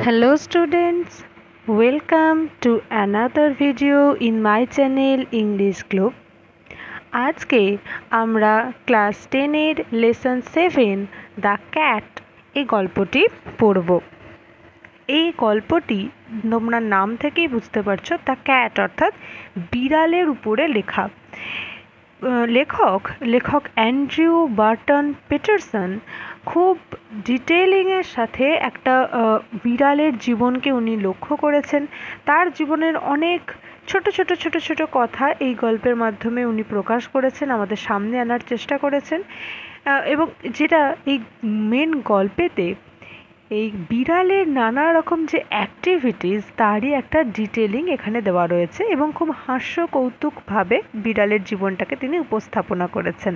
Hello students, welcome to another video in my channel English Club. আজকে আমরা class 10 এর lesson 7 the cat এই গল্পটি পড়ব। এই গল্পটি তোমরা নাম থেকেই বুঝতে পারছো দ্য ক্যাট অর্থাৎ বিড়ালের উপরে লেখা। লেখক অ্যান্ড্রিউ বার্টন পিটারসন খুব ডিটেলিংয়ের সাথে একটা বিড়ালের জীবনকে উনি লক্ষ্য করেছেন। তার জীবনের অনেক ছোট ছোট কথা এই গল্পের মাধ্যমে উনি প্রকাশ করেছেন, আমাদের সামনে আনার চেষ্টা করেছেন। এবং যেটা এই মেন গল্পেতে এই বিড়ালের নানা রকম যে অ্যাক্টিভিটিস তারই একটা ডিটেলিং এখানে দেওয়া রয়েছে এবং খুব হাস্য কৌতুকভাবে বিড়ালের জীবনটাকে তিনি উপস্থাপনা করেছেন।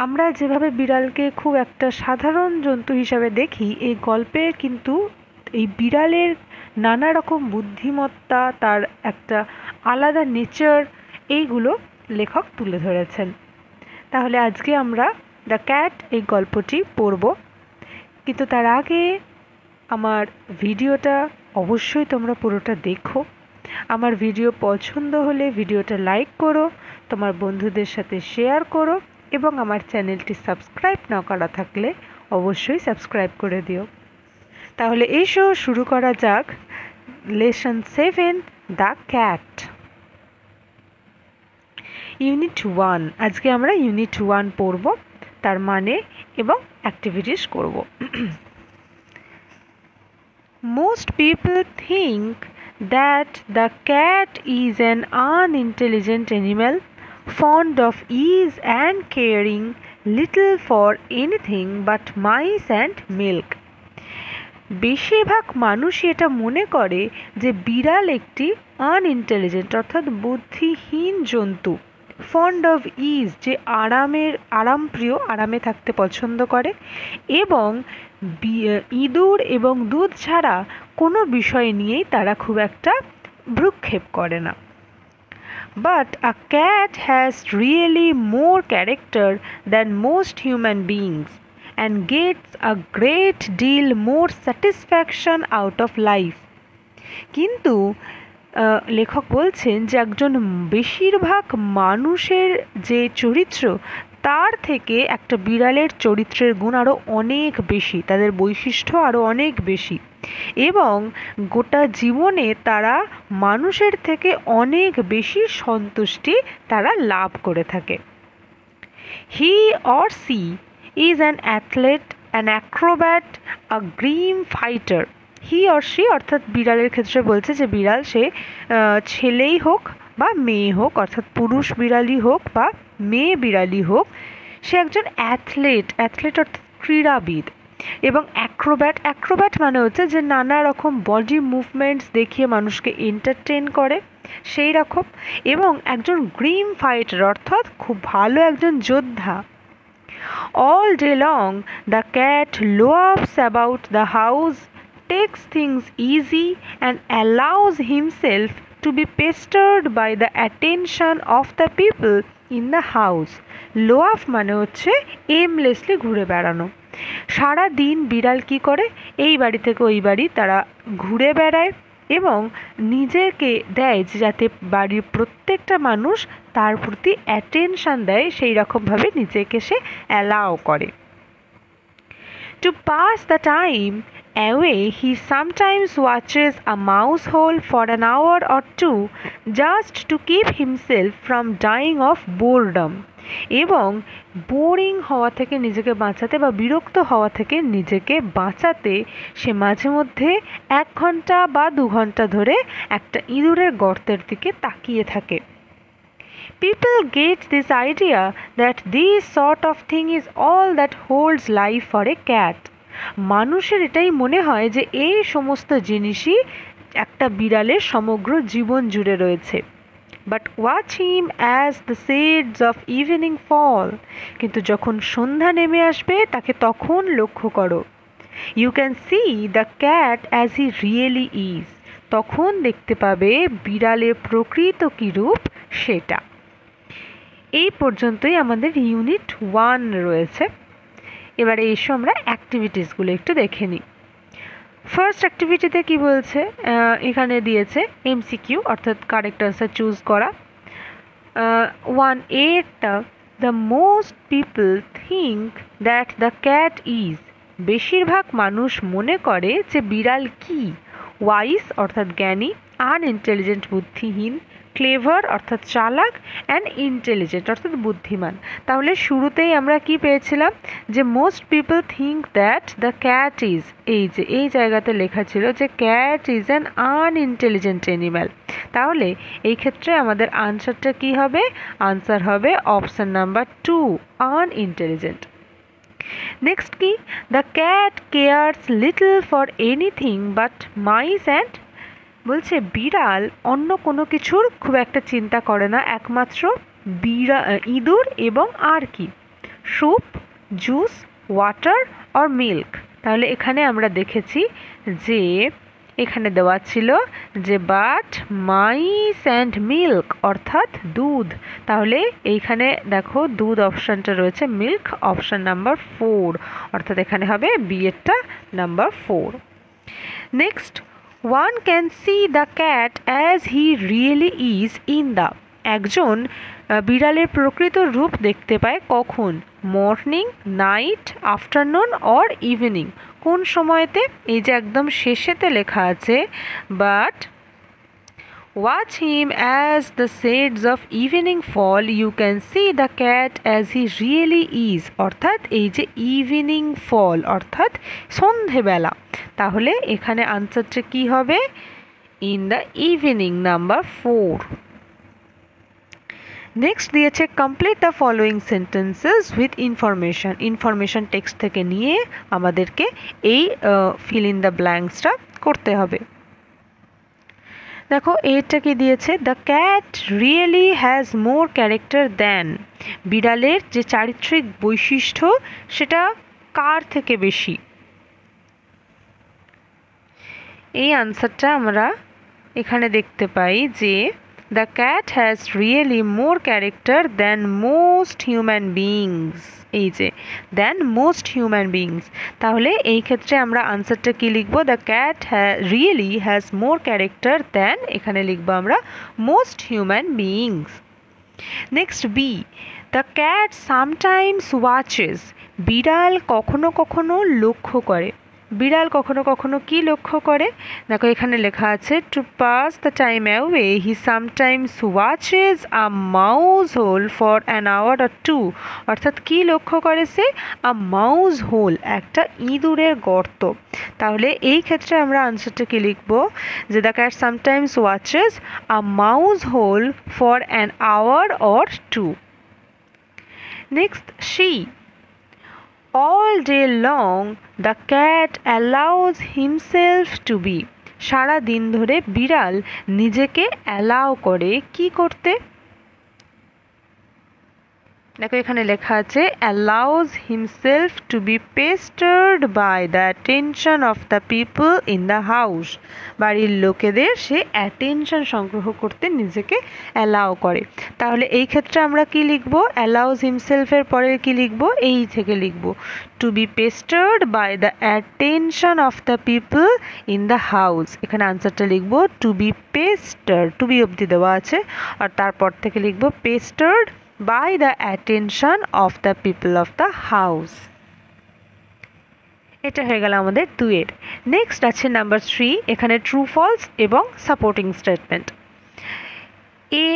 আমরা যেভাবে বিড়ালকে খুব একটা সাধারণ জন্তু হিসাবে দেখি, এই গল্পে কিন্তু এই বিড়ালের নানা রকম বুদ্ধিমত্তা, তার একটা আলাদা নেচার, এইগুলো লেখক তুলে ধরেছেন। তাহলে আজকে আমরা দ্য ক্যাট এই গল্পটি পড়ব, কিন্তু তার আগে আমার ভিডিওটা অবশ্যই তোমরা পুরোটা দেখো। আমার ভিডিও পছন্দ হলে ভিডিওটা লাইক করো, তোমার বন্ধুদের সাথে শেয়ার করো এবং আমার চ্যানেলটি সাবস্ক্রাইব না করা থাকলে অবশ্যই সাবস্ক্রাইব করে দিও। তাহলে এসো শুরু করা যাক লেসন 7 দ্য ক্যাট। ইউনিট 1, আজকে আমরা ইউনিট 1 পড়ব, তার মানে এবং অ্যাক্টিভিটিস করব। Most people think that the cat is an unintelligent animal, fond of ease and caring little for anything but mice and milk. বেশিরভাগ মানুষই এটা মনে করে যে বিড়াল একটি আনইন্টেলিজেন্ট অর্থাৎ বুদ্ধিহীন জন্তু, ফন্ড অফ ইজ যে আরামপ্রিয়, আরামে থাকতে পছন্দ করে এবং ইঁদুর এবং দুধ ছাড়া কোনো বিষয় নিয়েই তারা খুব একটা ভ্রুক্ষেপ করে না। But a cat has really more character than most human beings and gets a great deal more satisfaction out of life. কিন্তু লেখক বলছেন যে একজন বেশিরভাগ মানুষের যে চরিত্র, তার থেকে একটা বিড়ালের চরিত্রের গুণ আরও অনেক বেশি, তাদের বৈশিষ্ট্য আরও অনেক বেশি এবং গোটা জীবনে তারা মানুষের থেকে অনেক বেশি সন্তুষ্টি তারা লাভ করে থাকে। He or she is an athlete, an acrobat, a grim fighter. He or she অর্থাৎ বিড়ালের ক্ষেত্রে বলছে যে বিড়াল সে ছেলেই হোক বা মেয়ে হোক, অর্থাৎ পুরুষ বিড়ালই হোক বা মেয়ে বিড়ালই হোক, সে একজন অ্যাথলেট অর্থাৎ ক্রীড়াবিদ এবং অ্যাক্রোব্যাট মানে হচ্ছে যে নানা রকম বডি মুভমেন্টস দেখিয়ে মানুষকে এন্টারটেন করে সেই রকম, এবং একজন গ্রিম ফাইটার অর্থাৎ খুব ভালো একজন যোদ্ধা। All day long, the cat loafs about the house, takes things easy, and allows himself to be pestered by the attention of the people in the house. লোয়াফ মানে হচ্ছে এমলেসলি ঘুরে বেড়ানো। সারা দিন বিড়াল কি করে, এই বাড়ি থেকে ওই বাড়ি তারা ঘুরে বেড়ায় এবং নিজেকে দেয় যাতে বাড়ির প্রত্যেকটা মানুষ তার প্রতি অ্যাটেনশান দেয়, সেই রকমভাবে নিজেকে সে অ্যালাউ করে। To pass the time away, he sometimes watches a mouse hole for an hour or two just to keep himself from dying of boredom. এবং বোরিং হওয়া থেকে নিজেকে বাঁচাতে বা বিরক্ত হওয়া থেকে নিজেকে বাঁচাতে সে মাঝে মধ্যে 1 ঘন্টা বা 2 ঘন্টা ধরে একটা ইঁদুরের গর্তের দিকে তাকিয়ে থাকে। People get this idea that this sort of thing is all that holds life for a cat. মানুষের এটাই মনে হয় যে এই সমস্ত জিনিসই একটা বিড়ালের সমগ্র জীবন জুড়ে রয়েছে। But watch him as the shades of evening fall. কিন্তু যখন সন্ধ্যা নেমে আসবে তাকে তখন লক্ষ্য করো। You can see the cat as he really is. তখন দেখতে পাবে বিড়ালের প্রকৃত কী রূপ সেটা। এই পর্যন্তই আমাদের ইউনিট 1 রয়েছে। এবারে এসো আমরা অ্যাক্টিভিটিসগুলো একটু দেখে নিই। ফার্স্ট অ্যাক্টিভিটিতে কি বলছে, এখানে দিয়েছে এমসিকিউ অর্থাৎ কারেক্ট আনসার চুজ করা। 1A-টা the most people think that the cat is, বেশিরভাগ মানুষ মনে করে যে বিড়াল কি, ওয়াইস অর্থাৎ জ্ঞানী, আনইন্টেলিজেন্ট বুদ্ধিহীন, ক্লেভার অর্থাৎ চালাক, অ্যান্ড ইন্টেলিজেন্ট অর্থাৎ বুদ্ধিমান। তাহলে শুরুতেই আমরা কি পেয়েছিলাম যে most people think that the cat is, এই জায়গাতে লেখা ছিল যে cat is an unintelligent animal. তাহলে এই ক্ষেত্রে আমাদের আনসারটা কি হবে, আনসার হবে অপশান নাম্বার 2 আনইন্টেলিজেন্ট। নেক্সট কি, the cat cares little for anything but mice and, বলছে বিড়াল অন্য কোনো কিছুর খুব একটা চিন্তা করে না, একমাত্র ইঁদুর এবং আর কি, soup, juice, water or milk. তাহলে এখানে আমরা দেখেছি যে এখানে দেওয়া ছিল যে বাট মাইস অ্যান্ড মিল্ক অর্থাৎ দুধ। তাহলে এইখানে দেখো দুধ অপশানটা রয়েছে, মিল্ক অপশান নাম্বার 4, অর্থাৎ এখানে হবে বি এরটা number 4। Next, one can see the cat as he really is in the, একজন বিড়ালের প্রকৃত রূপ দেখতে পায় কখন, morning, night, afternoon or evening, কোন সময়তে, এই যে একদম শেষেতে লেখা আছে but watch him as the shades of evening fall you can see the cat as he really is, অর্থাৎ এই যে ইভিনিং ফল অর্থাৎ সন্ধেবেলা। তাহলে এখানে আনসারটা কি হবে, in the evening number 4। Next দিয়েছে complete the following sentences with information, information text থেকে নিয়ে আমাদেরকে এই ফিল ইন দ্য ব্ল্যাঙ্কসটা করতে হবে। দেখো এইটা কি দিয়েছে, the cat really has more character than, বিড়ালের যে চারিত্রিক বৈশিষ্ট্য সেটা কার থেকে বেশি। এই আনসারটা আমরা এখানে দেখতে পাই যে the cat has really more character than most human beings, এই যে দ্যান মোস্ট হিউম্যান বিইংস। তাহলে এই ক্ষেত্রে আমরা আনসারটা কি লিখব, the cat really has more character than, এখানে লিখব আমরা most human beings. Next B, the cat sometimes watches, বিড়াল কখনো কখনো লক্ষ্য করে, বিড়াল কখনো কখনো কি লক্ষ্য করে, দেখো এখানে লেখা আছে to pass the time away he sometimes watches a mouse hole for an hour or 2, অর্থাৎ কি লক্ষ্য করে সে, আ মাউস হোল একটা ইঁদুরের গর্ত। তাহলে এই ক্ষেত্রে আমরা আনসারটা কি লিখব, যে the cat sometimes watches a mouse hole for an hour or 2। Next C, all day long the cat allows himself to be, সারা দিন ধরে বিড়াল নিজেকে অ্যালাউ করে কি করতে, দেখো এখানে লেখা আছে allows himself to be pestered by the attention of the people in the house, বাড়ির লোকেদের সে অ্যাটেনশন সংগ্রহ করতে নিজেকে অ্যালাউ করে। তাহলে এই ক্ষেত্রে আমরা কি লিখব, allows himself এর পরে কি লিখব, এই থেকে লিখব to be pestered by the attention of the people in the house, এখানে আনসারটা লিখব to be pestered, to be অবধি দেওয়া আছে আর তারপর থেকে লিখব pestered by the attention of the people of the house। এটা হয়ে গেল আমাদের 2 এর। নেক্সট আছে নাম্বার 3, এখানে ট্রু ফলস এবং supporting statement. A,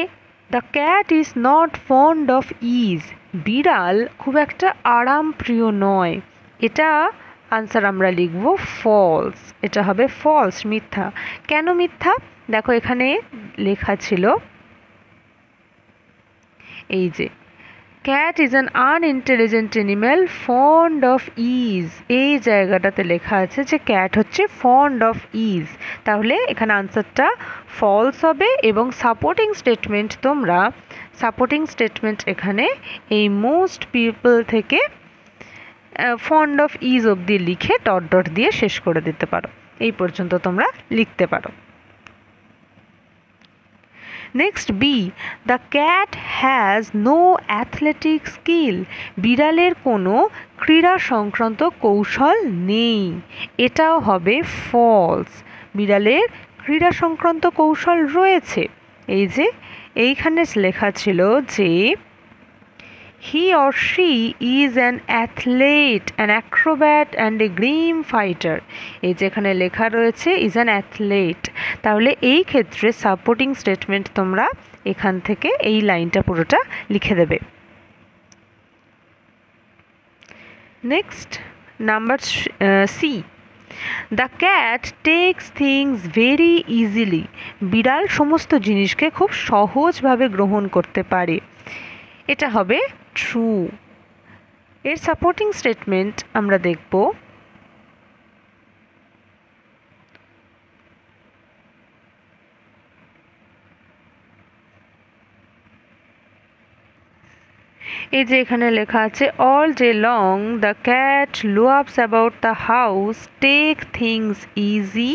the cat is not fond of is, বিড়াল খুব একটা আরাম প্রিয় নয়, এটা আনসার আমরা লিখব ফলস, এটা হবে ফলস, মিথ্যা। কেন মিথ্যা, দেখো এখানে লেখা ছিল এই যে cat is an unintelligent animal fond of is, এই জায়গাটাতে লেখা আছে যে ক্যাট হচ্ছে ফন্ড অফ ইজ। তাহলে এখানে আনসারটা ফলস হবে এবং সাপোর্টিং স্টেটমেন্ট, তোমরা সাপোর্টিং স্টেটমেন্ট এখানে এই মোস্ট পিপল থেকে ফন্ড অফ ইজ অবধি লিখে ডট ডট দিয়ে শেষ করে দিতে পারো, এই পর্যন্ত তোমরা লিখতে পারো। Next B, the cat has no athletic skill, বিড়ালের কোনো ক্রীড়া সংক্রান্ত কৌশল নেই। এটাও হবে ফলস, বিড়ালের ক্রীড়া সংক্রান্ত কৌশল রয়েছে। এই যে এইখানে লেখা ছিল যে he or she is an athlete, an acrobat and a grim fighter, এই যেখানে লেখা রয়েছে is an athlete, তাহলে এই ক্ষেত্রে সাপোর্টিং স্টেটমেন্ট তোমরা এখান থেকে এই লাইনটা পুরোটা লিখে দেবে। Next number C, the cat takes things very easily, বিড়াল সমস্ত জিনিসকে খুব সহজভাবে গ্রহণ করতে পারে। এটা হবে ট্রু। এর সাপোর্টিং স্টেটমেন্ট আমরা দেখব। এই যে এখানে লেখা আছে all day long the cat lopes about the house, take things easy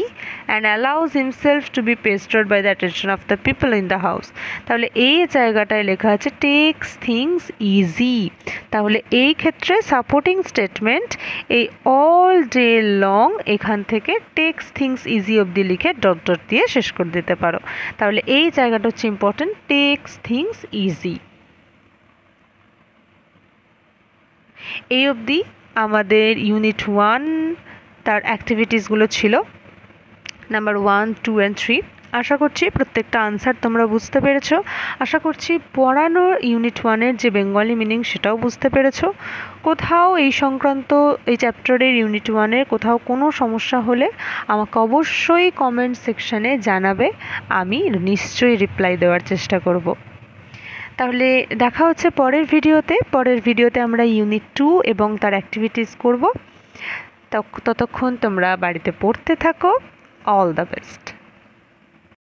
and allows himself to be pestered by the attention of the people in the house. তাহলে এই জায়গাটায় লেখা আছে টেকস থিংস ইজি, তাহলে এই ক্ষেত্রে সাপোর্টিং স্টেটমেন্ট এই all day long এখান থেকে টেকস থিংস ইজি অবধি লিখে ডট ডট দিয়ে শেষ করে দিতে পারো। তাহলে এই জায়গাটা হচ্ছে ইম্পর্টেন্ট, টেকস থিংস ইজি। এই অবধি আমাদের ইউনিট 1 তার অ্যাক্টিভিটিসগুলো ছিল, নাম্বার 1, 2 and 3। আশা করছি প্রত্যেকটা আনসার তোমরা বুঝতে পেরেছো। আশা করছি পড়ানো ইউনিট 1-এর যে বেঙ্গলি মিনিং সেটাও বুঝতে পেরেছো। কোথাও এই সংক্রান্ত এই চ্যাপ্টারের ইউনিট 1-এর কোথাও কোনো সমস্যা হলে আমাকে অবশ্যই কমেন্ট সেকশানে জানাবে, আমি নিশ্চয়ই রিপ্লাই দেওয়ার চেষ্টা করব। তাহলে দেখা হচ্ছে পরের ভিডিওতে আমরা ইউনিট 2 এবং তার অ্যাক্টিভিটিস করব। ততক্ষণ তোমরা বাড়িতে পড়তে থাকো। All the best.